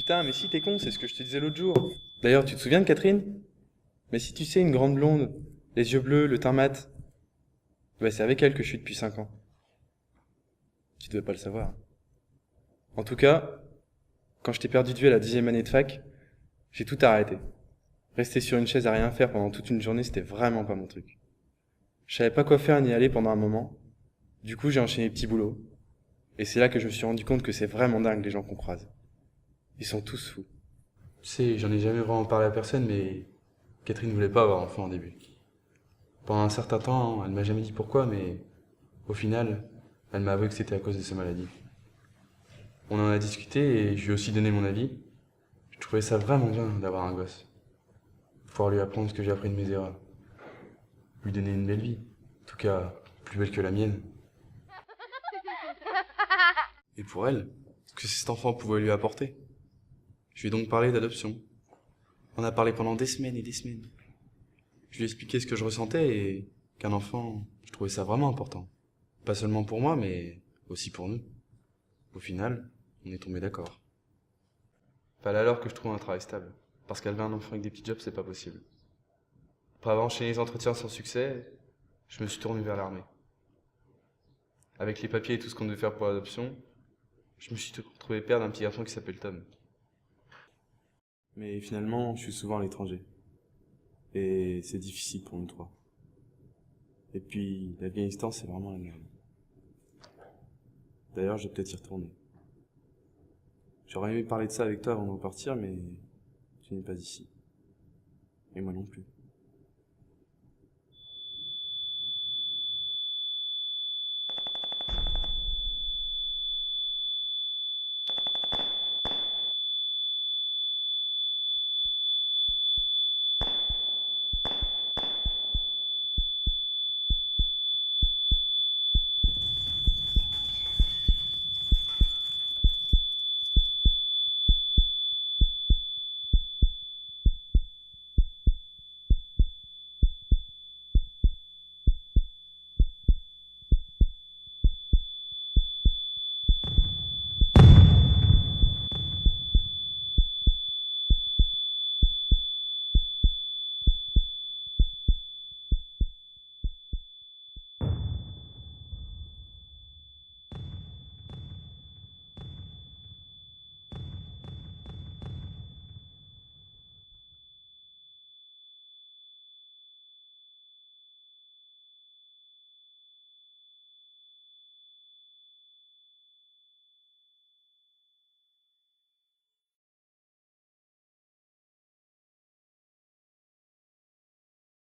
Putain, mais si t'es con, c'est ce que je te disais l'autre jour. D'ailleurs, tu te souviens de Catherine? Mais si tu sais, une grande blonde, les yeux bleus, le teint mat. Bah, c'est avec elle que je suis depuis 5 ans. Tu devais pas le savoir. En tout cas, quand je t'ai perdu de vue à la 10e année de fac, j'ai tout arrêté. Rester sur une chaise à rien faire pendant toute une journée, c'était vraiment pas mon truc. Je savais pas quoi faire ni aller pendant un moment. Du coup, j'ai enchaîné les petits boulots. Et c'est là que je me suis rendu compte que c'est vraiment dingue les gens qu'on croise. Ils sont tous fous. Tu sais, j'en ai jamais vraiment parlé à personne, mais Catherine voulait pas avoir enfant au début. Pendant un certain temps, elle m'a jamais dit pourquoi, mais au final, elle m'a avoué que c'était à cause de sa maladie. On en a discuté et je lui ai aussi donné mon avis. Je trouvais ça vraiment bien d'avoir un gosse. Pouvoir lui apprendre ce que j'ai appris de mes erreurs. Lui donner une belle vie. En tout cas, plus belle que la mienne. Et pour elle, ce que cet enfant pouvait lui apporter. Je lui ai donc parlé d'adoption. On a parlé pendant des semaines et des semaines. Je lui ai expliqué ce que je ressentais et qu'un enfant, je trouvais ça vraiment important. Pas seulement pour moi, mais aussi pour nous. Au final, on est tombé d'accord. Fallait alors que je trouve un travail stable. Parce qu'élever un enfant avec des petits jobs, c'est pas possible. Après avoir enchaîné les entretiens sans succès, je me suis tourné vers l'armée. Avec les papiers et tout ce qu'on devait faire pour l'adoption, je me suis retrouvé père d'un petit garçon qui s'appelle Tom. Mais finalement, je suis souvent à l'étranger. Et c'est difficile pour nous trois. Et puis, l'Afghanistan, c'est vraiment la merde. D'ailleurs, je vais peut-être y retourner. J'aurais aimé parler de ça avec toi avant de repartir, mais tu n'es pas ici. Et moi non plus.